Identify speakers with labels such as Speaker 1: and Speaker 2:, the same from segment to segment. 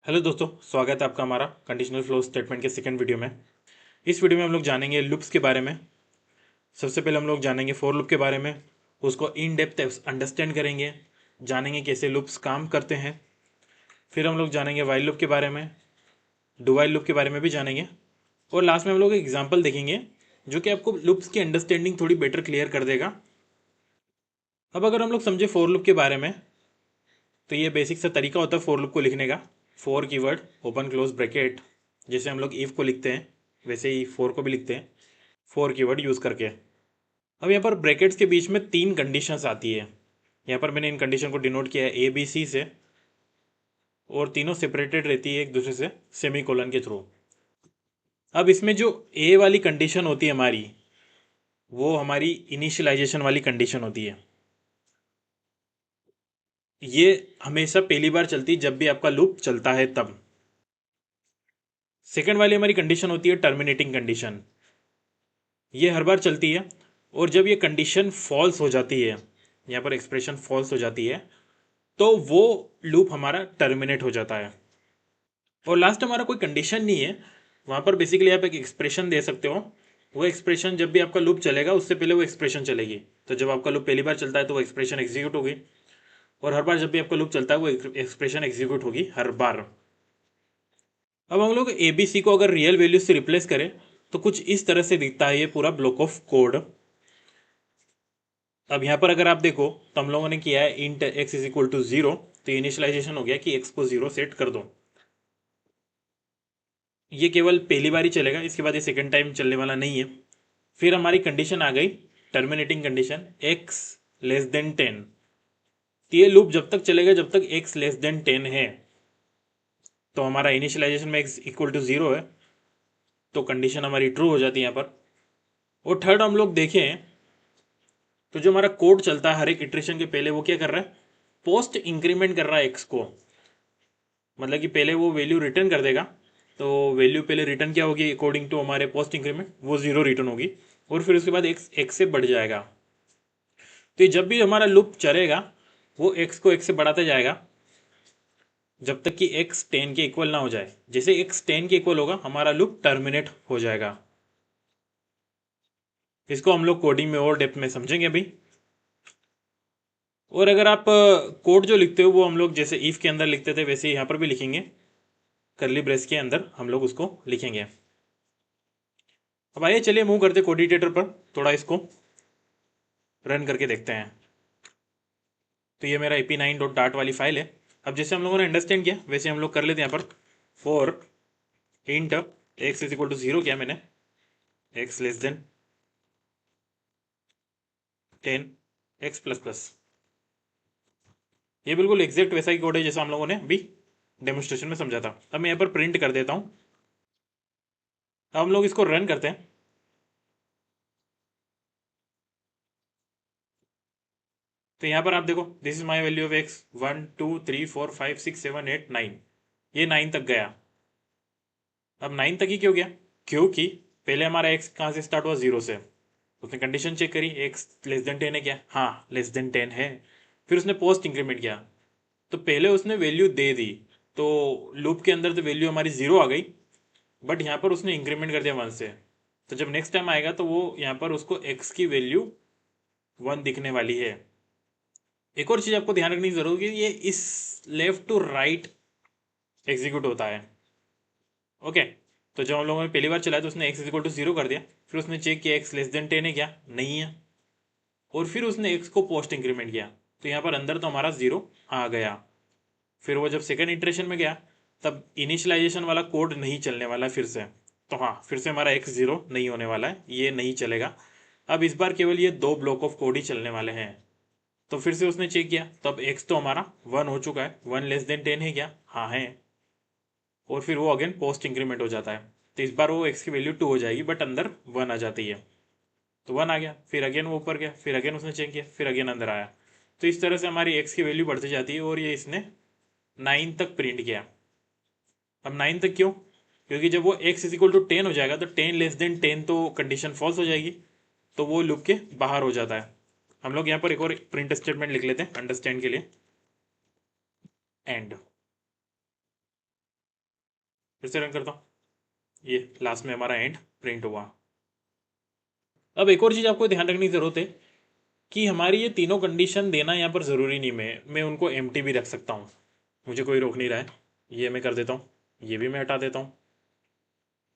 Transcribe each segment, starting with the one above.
Speaker 1: Hello दोस्तों, स्वागत है आपका हमारा कंडीशनल फ्लो स्टेटमेंट के सेकंड वीडियो में। इस वीडियो में हम लोग जानेंगे लूप्स के बारे में। सबसे पहले हम लोग जानेंगे फॉर लूप के बारे में, उसको इन डेप्थ अंडरस्टैंड करेंगे, जानेंगे कैसे लूप्स काम करते हैं। फिर हम लोग जानेंगे वाइल लूप के बारे में, डू वाइल लूप के बारे में भी जानेंगे, और लास्ट में हम लोग एक एग्जाम्पल देखेंगे जो कि आपको लूप्स की अंडरस्टैंडिंग थोड़ी बेटर क्लियर कर देगा। अब अगर हम लोग समझे फॉर लूप के बारे में, तो ये बेसिक सा तरीका होता है फॉर लूप को लिखने का। For keyword, open close bracket, जैसे हम लोग इफ को लिखते हैं वैसे ही फॉर को भी लिखते हैं, फॉर कीवर्ड यूज़ करके। अब यहाँ पर ब्रैकेट्स के बीच में तीन कंडीशंस आती है। यहाँ पर मैंने इन कंडीशन को डिनोट किया है ए बी सी से, और तीनों सेपरेटेड रहती है एक दूसरे से सेमी कोलन के थ्रू। अब इसमें जो ए वाली कंडीशन होती है हमारी, वो हमारी इनिशियलाइजेशन वाली कंडीशन होती है। ये हमेशा पहली बार चलती है जब भी आपका लूप चलता है तब। सेकेंड वाली हमारी कंडीशन होती है टर्मिनेटिंग कंडीशन। ये हर बार चलती है, और जब ये कंडीशन फॉल्स हो जाती है, यहाँ पर एक्सप्रेशन फॉल्स हो जाती है, तो वो लूप हमारा टर्मिनेट हो जाता है। और लास्ट हमारा कोई कंडीशन नहीं है, वहाँ पर बेसिकली आप एक एक्सप्रेशन दे सकते हो। वो एक्सप्रेशन जब भी आपका लूप चलेगा उससे पहले वो एक्सप्रेशन चलेगी। तो जब आपका लूप पहली बार चलता है तो वो एक्सप्रेशन एग्जीक्यूट होगी, और हर बार जब भी आपका लूप चलता है वो एक्सप्रेशन एग्जीक्यूट होगी हर बार। अब हम लोग ए बी सी को अगर रियल वैल्यू से रिप्लेस करें तो कुछ इस तरह से दिखता है ये पूरा ब्लॉक ऑफ कोड। अब यहाँ पर अगर आप देखो तो हम लोगों ने किया है int X is equal to zero, तो इनिशियलाइजेशन हो गया कि एक्स को जीरो सेट कर दो। ये केवल पहली बार ही चलेगा, इसके बाद ये सेकेंड टाइम चलने वाला नहीं है। फिर हमारी कंडीशन आ गई terminating condition, x less than 10। तो ये लूप जब तक चलेगा जब तक एक्स लेस देन 10 है। तो हमारा इनिशियलाइजेशन में एक्स इक्वल टू जीरो है, तो कंडीशन हमारी ट्रू हो जाती है यहाँ पर। और थर्ड हम लोग देखें तो जो हमारा कोड चलता है हर एक इटरेशन के पहले, वो क्या कर रहा है, पोस्ट इंक्रीमेंट कर रहा है एक्स को। मतलब कि पहले वो वैल्यू रिटर्न कर देगा, तो वैल्यू पहले रिटर्न क्या होगी अकॉर्डिंग टू हमारे पोस्ट इंक्रीमेंट, वो जीरो रिटर्न होगी, और फिर उसके बाद एक्स एक्स से बढ़ जाएगा। तो जब भी हमारा लूप चलेगा वो एक्स को एक्स से बढ़ाता जाएगा जब तक कि एक्स 10 के इक्वल ना हो जाए। जैसे एक्स 10 के इक्वल होगा हमारा लूप टर्मिनेट हो जाएगा। इसको हम लोग कोडिंग में और डेप्थ में समझेंगे अभी। और अगर आप कोड जो लिखते हो वो हम लोग जैसे इफ के अंदर लिखते थे वैसे यहाँ पर भी लिखेंगे, करली ब्रेस के अंदर हम लोग उसको लिखेंगे। अब आइए चलिए मूव करते कोडिटेटर पर, थोड़ा इसको रन करके देखते हैं। तो ये मेरा ap9.dart वाली फाइल है। अब जैसे हम लोगों ने अंडरस्टैंड किया वैसे हम लोग कर लेते हैं यहाँ पर। For int X is equal to zero किया मैंने, X less than 10, X plus plus. ये बिल्कुल एग्जैक्ट वैसा ही कोड है जैसा हम लोगों ने अभी डेमोस्ट्रेशन में समझा था। अब मैं यहाँ पर प्रिंट कर देता हूँ। अब हम लोग इसको रन करते हैं। तो यहाँ पर आप देखो this is my value of x 1 2 3 4 5 6 7 8 9, ये 9 तक गया। अब 9 तक ही क्यों गया, क्योंकि पहले हमारा एक्स कहाँ से स्टार्ट हुआ, जीरो से। उसने कंडीशन चेक करी एक्स लेस देन 10 है क्या, हाँ लेस देन 10 है। फिर उसने पोस्ट इंक्रीमेंट किया, तो पहले उसने वैल्यू दे दी, तो लूप के अंदर तो वैल्यू हमारी जीरो आ गई, बट यहाँ पर उसने इंक्रीमेंट कर दिया 1 से। तो जब नेक्स्ट टाइम आएगा तो वो यहाँ पर उसको एक्स की वैल्यू 1 दिखने वाली है। एक और चीज़ आपको ध्यान रखने की जरूरत है, ये इस लेफ्ट टू राइट एग्जीक्यूट होता है। ओके, तो जब हम लोगों ने पहली बार चलाया तो उसने एक्स इक्वल टू जीरो कर दिया, फिर उसने चेक किया एक्स लेस देन 10 है क्या, नहीं है, और फिर उसने एक्स को पोस्ट इंक्रीमेंट किया, तो यहाँ पर अंदर तो हमारा जीरो आ गया। फिर वो जब सेकेंड इटरेशन में गया तब इनिशियलाइजेशन वाला कोड नहीं चलने वाला फिर से। तो हाँ, फिर से हमारा एक्स जीरो नहीं होने वाला है, ये नहीं चलेगा। अब इस बार केवल ये दो ब्लॉक ऑफ कोड ही चलने वाले हैं। तो फिर से उसने चेक किया, तब एक्स तो हमारा 1 हो चुका है, 1 लेस देन 10 है क्या, हाँ है, और फिर वो अगेन पोस्ट इंक्रीमेंट हो जाता है। तो इस बार वो एक्स की वैल्यू 2 हो जाएगी, बट अंदर 1 आ जाती है। तो 1 आ गया, फिर अगेन वो ऊपर गया, फिर अगेन उसने चेक किया, फिर अगेन अंदर आया। तो इस तरह से हमारी एक्स की वैल्यू बढ़ती जाती है, और ये इसने 9 तक प्रिंट किया। अब 9 तक क्यों, क्योंकि जब वो एक्स इज इक्वल टू 10 हो जाएगा तो 10 लेस देन 10 तो कंडीशन फॉल्स हो जाएगी, तो वो लूप के बाहर हो जाता है। हम लोग यहाँ पर एक और प्रिंट स्टेटमेंट लिख लेते हैं अंडरस्टैंड के लिए, एंड। फिर से रन करता हूँ, ये लास्ट में हमारा एंड प्रिंट हुआ। अब एक और चीज़ आपको ध्यान रखने की ज़रूरत है कि हमारी ये तीनों कंडीशन देना यहाँ पर ज़रूरी नहीं, मैं उनको एम्प्टी भी रख सकता हूँ, मुझे कोई रोक नहीं रहा है। ये मैं कर देता हूँ, ये भी मैं हटा देता हूँ,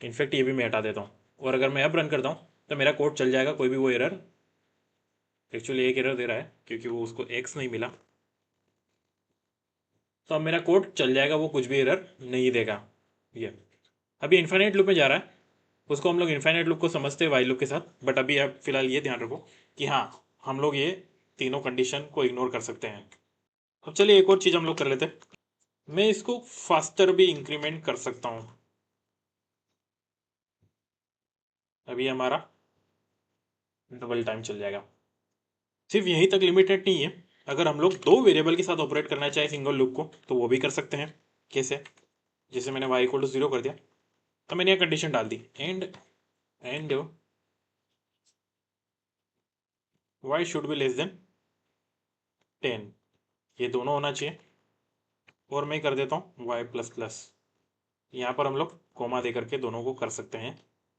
Speaker 1: इनफैक्ट ये भी मैं हटा देता हूँ। और अगर मैं अब रन करता हूँ तो मेरा कोड चल जाएगा, कोई भी वो एरर, एक्चुअली एक एरर दे रहा है क्योंकि वो उसको एक्स नहीं मिला, तो अब मेरा कोड चल जाएगा, वो कुछ भी एरर नहीं देगा। ये अभी इन्फाइनाइट लूप में जा रहा है, उसको हम लोग इन्फाइनाइट लूप को समझते हैं वाइल लूप के साथ, बट अभी आप फिलहाल ये ध्यान रखो कि हाँ, हम लोग ये तीनों कंडीशन को इग्नोर कर सकते हैं। अब चलिए एक और चीज़ हम लोग कर लेते हैं, मैं इसको फास्टर भी इंक्रीमेंट कर सकता हूँ। अभी हमारा डबल टाइम चल जाएगा। सिर्फ यहीं तक लिमिटेड नहीं है, अगर हम लोग दो वेरिएबल के साथ ऑपरेट करना चाहे सिंगल लूप को तो वो भी कर सकते हैं। कैसे? जैसे मैंने y इक्वल टू 0 कर दिया, तो मैंने यह कंडीशन डाल दी, and y should be less than 10, ये दोनों होना चाहिए। और मैं कर देता हूँ y प्लस प्लस, यहाँ पर हम लोग कोमा दे करके दोनों को कर सकते हैं,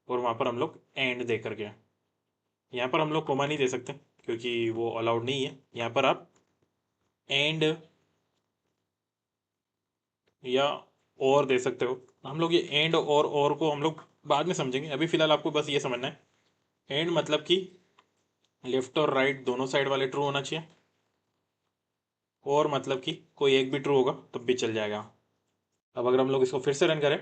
Speaker 1: और वहाँ पर हम लोग एंड दे करके, यहाँ पर हम लोग कोमा नहीं दे सकते क्योंकि वो अलाउड नहीं है। यहाँ पर आप एंड या और दे सकते हो, हम लोग ये एंड और को हम लोग बाद में समझेंगे, अभी फिलहाल आपको बस ये समझना है एंड मतलब कि लेफ्ट और राइट दोनों साइड वाले ट्रू होना चाहिए, और मतलब कि कोई एक भी ट्रू होगा तब भी चल जाएगा। अब अगर हम लोग इसको फिर से रन करें,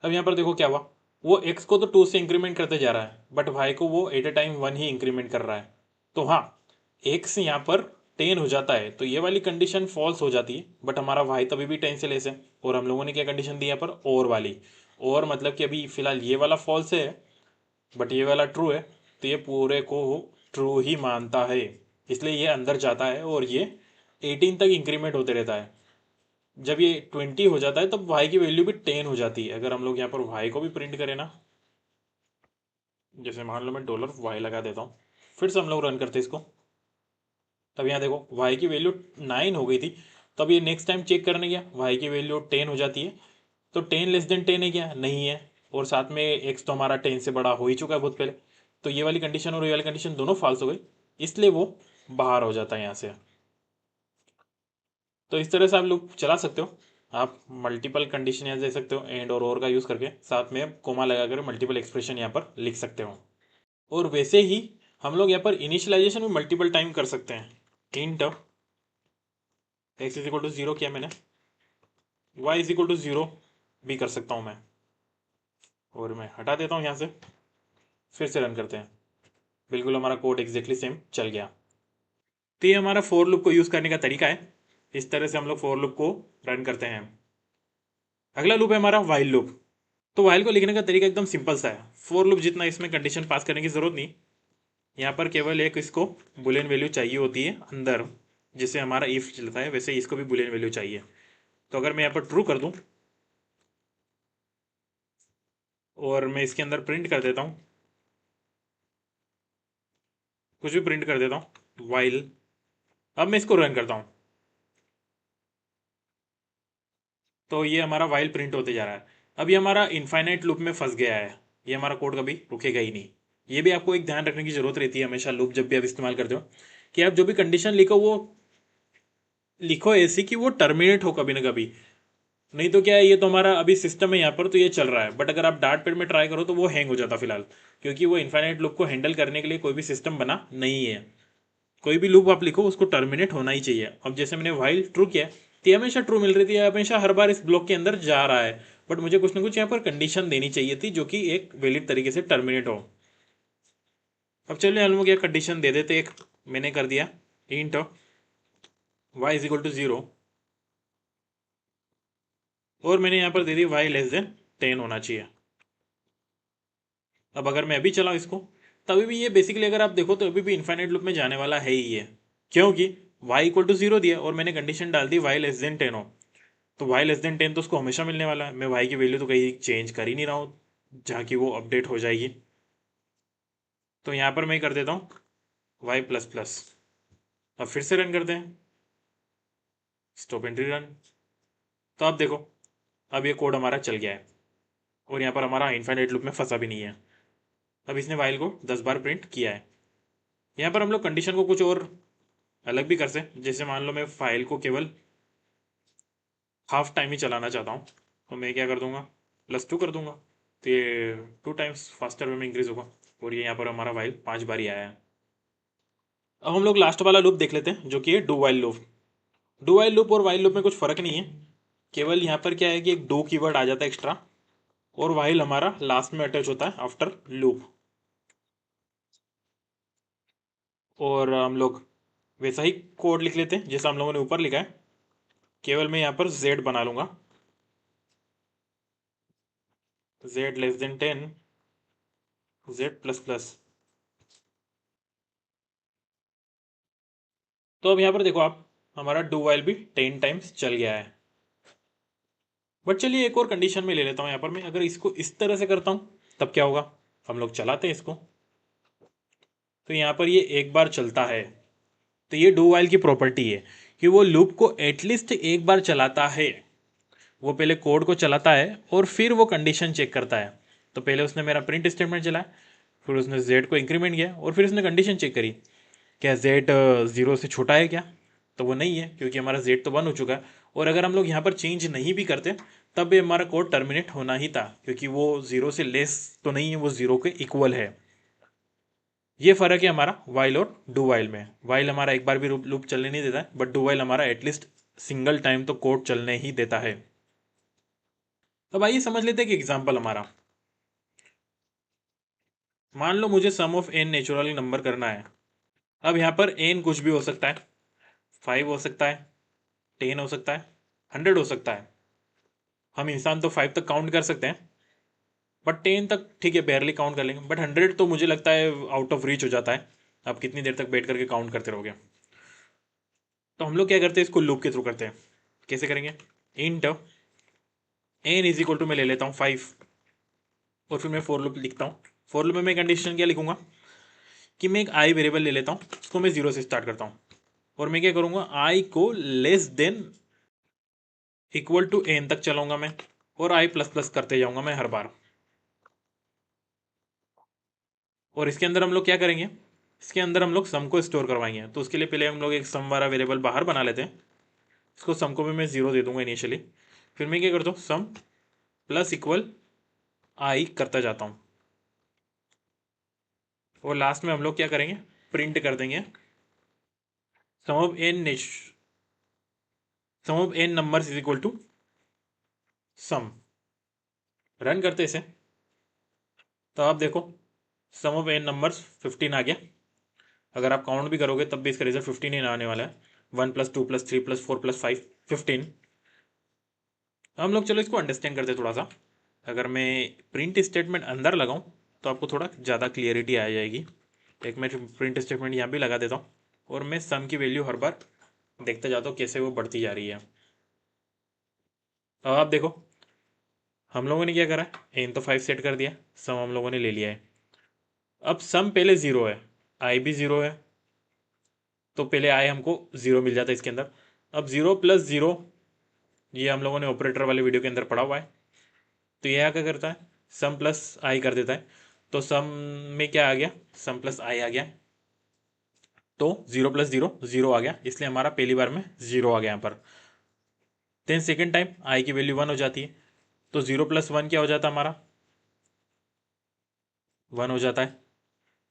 Speaker 1: अब यहाँ पर देखो क्या हुआ, वो x को तो 2 से इंक्रीमेंट करते जा रहा है, बट y को वो एट ए टाइम 1 ही इंक्रीमेंट कर रहा है। तो हाँ, x यहाँ पर 10 हो जाता है तो ये वाली कंडीशन फॉल्स हो जाती है, बट हमारा y तभी भी 10 से लेस है। और हम लोगों ने क्या कंडीशन दी यहाँ पर, और वाली, और मतलब कि अभी फिलहाल ये वाला फॉल्स है बट ये वाला ट्रू है, तो ये पूरे को ट्रू ही मानता है, इसलिए ये अंदर जाता है और ये 18 तक इंक्रीमेंट होते रहता है। जब ये 20 हो जाता है तब y की वैल्यू भी 10 हो जाती है। अगर हम लोग यहाँ पर y को भी प्रिंट करें ना, जैसे मान लो मैं डॉलर y लगा देता हूँ, फिर से हम लोग रन करते हैं इसको, तब यहाँ देखो y की वैल्यू 9 हो गई थी, तब ये नेक्स्ट टाइम चेक करने गया y की वैल्यू 10 हो जाती है, तो 10 लेस देन 10 है क्या? नहीं है, और साथ में x तो हमारा 10 से बड़ा हो ही चुका है बहुत पहले, तो ये वाली कंडीशन और ये वाली कंडीशन दोनों फॉल्स हो गई, इसलिए वो बाहर हो जाता है यहाँ से। तो इस तरह से आप लोग चला सकते हो, आप मल्टीपल कंडीशन यहाँ दे सकते हो एंड और का यूज़ करके, साथ में कोमा लगा कर मल्टीपल एक्सप्रेशन यहाँ पर लिख सकते हो। और वैसे ही हम लोग यहाँ पर इनिशियलाइजेशन भी मल्टीपल टाइम कर सकते हैं। Int X is equal to 0 किया मैंने, वाई इज इक्वल टू 0 भी कर सकता हूँ मैं, और मैं हटा देता हूँ यहाँ से, फिर से रन करते हैं, बिल्कुल हमारा कोड एग्जैक्टली सेम चल गया। तो ये हमारा फोर लूप को यूज़ करने का तरीका है, इस तरह से हम लोग फोर लूप को रन करते हैं। अगला लूप है हमारा वाइल लूप। तो वाइल को लिखने का तरीका एकदम सिंपल सा है, फोर लूप जितना इसमें कंडीशन पास करने की ज़रूरत नहीं, यहाँ पर केवल एक इसको बुलियन वैल्यू चाहिए होती है अंदर, जिससे हमारा इफ चलता है वैसे इसको भी बुलियन वैल्यू चाहिए। तो अगर मैं यहाँ पर ट्रू कर दूँ और मैं इसके अंदर प्रिंट कर देता हूँ, कुछ भी प्रिंट कर देता हूँ वाइल, अब मैं इसको रन करता हूँ, तो ये हमारा वाइल प्रिंट होते जा रहा है। अब ये हमारा इनफाइनाइट लूप में फंस गया है, ये हमारा कोड कभी रुकेगा ही नहीं। ये भी आपको एक ध्यान रखने की जरूरत रहती है हमेशा लूप जब भी आप इस्तेमाल करते हो, कि आप जो भी कंडीशन लिखो वो लिखो ऐसी कि वो टर्मिनेट हो कभी ना कभी, नहीं तो क्या है, ये तो हमारा अभी सिस्टम है यहाँ पर तो ये चल रहा है, बट अगर आप डार्ट पैड में ट्राई करो तो वो हैंग हो जाता फिलहाल, क्योंकि वो इनफाइनाइट लूप को हैंडल करने के लिए कोई भी सिस्टम बना नहीं है। कोई भी लूप आप लिखो उसको टर्मिनेट होना ही चाहिए। अब जैसे मैंने वाइल ट्रू किया, तो ये हमेशा ट्रू मिल रही थी, हमेशा हर बार इस ब्लॉक के अंदर जा रहा है, बट मुझे कुछ ना कुछ यहाँ पर कंडीशन देनी चाहिए थी जो कि एक वैलिड तरीके से टर्मिनेट हो। अब चलिए हम लोग ये कंडीशन दे देते, एक मैंने कर दिया int y is equal to 0, और मैंने यहाँ पर दे दी y लेस देन 10 होना चाहिए। अब अगर मैं अभी चलाऊँ इसको, तभी भी ये बेसिकली अगर आप देखो तो अभी भी इन्फाइनाइट लूप में जाने वाला है ही ये, क्योंकि y इक्वल टू 0 दिया और मैंने कंडीशन डाल दी y लेस देन 10 हो, तो y लेस देन 10 तो उसको हमेशा मिलने वाला है, मैं y की वैल्यू तो कहीं चेंज कर ही नहीं रहा हूँ जहाँ की वो अपडेट हो जाएगी। तो यहाँ पर मैं कर देता हूँ y प्लस प्लस, अब फिर से रन करते हैं, स्टॉप एंट्री रन, तो आप देखो अब ये कोड हमारा चल गया है और यहाँ पर हमारा इनफाइनाइट लूप में फंसा भी नहीं है। अब इसने वाइल को 10 बार प्रिंट किया है। यहाँ पर हम लोग कंडीशन को कुछ और अलग भी कर सकते, जैसे मान लो मैं फाइल को केवल हाफ टाइम ही चलाना चाहता हूँ, तो मैं क्या कर दूंगा, +2 कर दूंगा, तो ये 2 टाइम्स फास्टर वे में इंक्रीज होगा और ये यहाँ पर हमारा वाइल 5 बार ही आया है। अब हम लोग लास्ट वाला लूप देख लेते हैं जो कि है do while loop. Do while loop और वाइल लूप में कुछ फ़र्क नहीं है, केवल यहाँ पर क्या है कि एक डू कीवर्ड आ जाता है एक्स्ट्रा और वाइल हमारा लास्ट में अटैच होता है आफ्टर लूप। और हम लोग वैसा ही कोड लिख लेते हैं जैसा हम लोगों ने ऊपर लिखा है, केवल मैं यहाँ पर z बना लूँगा, z <10 z++। तो अब यहाँ पर देखो आप, हमारा डू वाइल भी 10 टाइम्स चल गया है। बट चलिए एक और कंडीशन में ले लेता हूँ, यहाँ पर मैं अगर इसको इस तरह से करता हूँ तब क्या होगा। हम लोग चलाते हैं इसको, तो यहाँ पर ये एक बार चलता है, तो ये डू वाइल की प्रॉपर्टी है कि वो लूप को एटलीस्ट एक बार चलाता है। वो पहले कोड को चलाता है और फिर वो कंडीशन चेक करता है। तो पहले उसने मेरा प्रिंट स्टेटमेंट चलाया, फिर उसने z को इंक्रीमेंट किया और फिर उसने कंडीशन चेक करी, क्या z 0 से छोटा है क्या, तो वो नहीं है क्योंकि हमारा z तो 1 हो चुका है। और अगर हम लोग यहाँ पर चेंज नहीं भी करते तब भी हमारा कोड टर्मिनेट होना ही था, क्योंकि वो 0 से लेस तो नहीं है, वो 0 के इक्वल है। ये फ़र्क है हमारा वाइल और डू वाइल में। वाइल हमारा एक बार भी लूप चलने नहीं देता है, बट डू वाइल हमारा एटलीस्ट सिंगल टाइम तो कोड चलने ही देता है। अब आइए समझ लेते हैं कि एग्जाम्पल हमारा, मान लो मुझे सम ऑफ एन नेचुरल नंबर करना है। अब यहाँ पर एन कुछ भी हो सकता है, 5 हो सकता है, 10 हो सकता है, 100 हो सकता है। हम इंसान तो 5 तक काउंट कर सकते हैं, बट 10 तक ठीक है बेयरली काउंट कर लेंगे, बट 100 तो मुझे लगता है आउट ऑफ रीच हो जाता है। आप कितनी देर तक बैठ करके काउंट करते रहोगे। तो हम लोग क्या करते हैं, इसको लूप के थ्रू करते हैं। कैसे करेंगे, int N is equal to मैं ले लेता हूँ 5 और फिर मैं फोर लूप लिखता हूँ। फोर लूप में मैं कंडीशन क्या लिखूंगा कि मैं एक आई वेरिएबल ले लेता हूँ, उसको मैं 0 से स्टार्ट करता हूँ और मैं क्या करूँगा, आई को less than equal to N तक चलाऊंगा मैं, और आई प्लस प्लस करते जाऊंगा मैं हर बार। और इसके अंदर हम लोग क्या करेंगे, इसके अंदर हम लोग सम को स्टोर करवाएंगे। तो उसके लिए पहले हम लोग एक सम वाला वेरिएबल बाहर बना लेते हैं, इसको सम को भी मैं 0 दे दूंगा इनिशियली। फिर मैं क्या करता हूँ, सम प्लस इक्वल आई करता जाता हूँ और लास्ट में हम लोग क्या करेंगे, प्रिंट कर देंगे sum of N numbers is equal to sum. Run करते इसे, तो आप देखो सम ऑफ एन नंबर्स 15 आ गया। अगर आप काउंट भी करोगे तब भी इसका रिजल्ट 15 ही आने वाला है। 1 + 2 + 3 + 4 + 5 15। हम लोग चलो इसको अंडरस्टैंड करते थोड़ा सा। अगर मैं प्रिंट स्टेटमेंट अंदर लगाऊं तो आपको थोड़ा ज़्यादा क्लियरिटी आ जाएगी। एक मैं प्रिंट स्टेटमेंट यहाँ भी लगा देता हूँ और मैं सम की वैल्यू हर बार देखते जाता हूँ कैसे वो बढ़ती जा रही है। अब आप देखो हम लोगों ने क्या करा है, एन तो 5 सेट कर दिया, सम हम लोगों ने ले लिया है। अब सम पहले 0 है, आई भी 0 है, तो पहले आई हमको 0 मिल जाता है इसके अंदर। अब 0 + 0, ये हम लोगों ने ऑपरेटर वाले वीडियो के अंदर पढ़ा हुआ है। तो यह क्या करता है, सम प्लस आई कर देता है। तो सम में क्या आ गया, सम प्लस आई आ गया, तो 0 + 0 0 आ गया, इसलिए हमारा पहली बार में 0 आ गया यहाँ पर। देन सेकेंड टाइम आई की वैल्यू 1 हो जाती है, तो 0 + 1 क्या हो जाता है हमारा, 1 हो जाता है।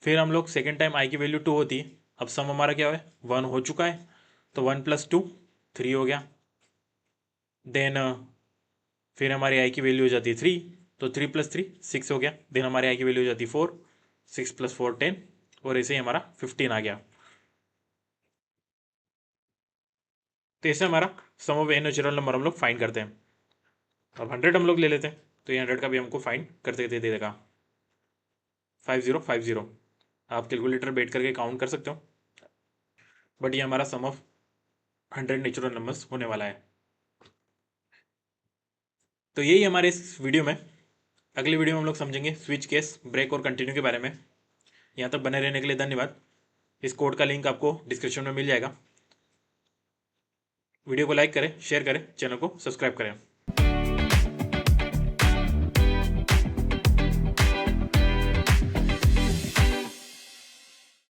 Speaker 1: फिर हम लोग सेकेंड टाइम आई की वैल्यू 2 होती है। अब सम हमारा क्या है, 1 हो चुका है, तो 1 + 2 3 हो गया। देन फिर हमारी आई की वैल्यू हो जाती है 3, तो 3 + 3 6 हो गया। देन हमारी आई की वैल्यू हो जाती है 4, 6 + 4 10, और ऐसे ही हमारा 15 आ गया। तो ऐसे हमारा सम ऑफ एन नेचुरल नंबर हम लोग फाइंड करते हैं। अब 100 हम लोग ले लेते हैं, तो ये 100 का भी हमको फाइंड करते दे देगा 5050। आप कैलकुलेटर बैठ करके काउंट कर सकते हो, बट ये हमारा सम ऑफ 100 नेचुरल नंबर्स होने वाला है। तो यही हमारे इस वीडियो में। अगली वीडियो में हम लोग समझेंगे स्विच केस, ब्रेक और कंटिन्यू के बारे में। यहाँ तक बने रहने के लिए धन्यवाद। इस कोड का लिंक आपको डिस्क्रिप्शन में मिल जाएगा। वीडियो को लाइक करें, शेयर करें, चैनल को सब्सक्राइब करें।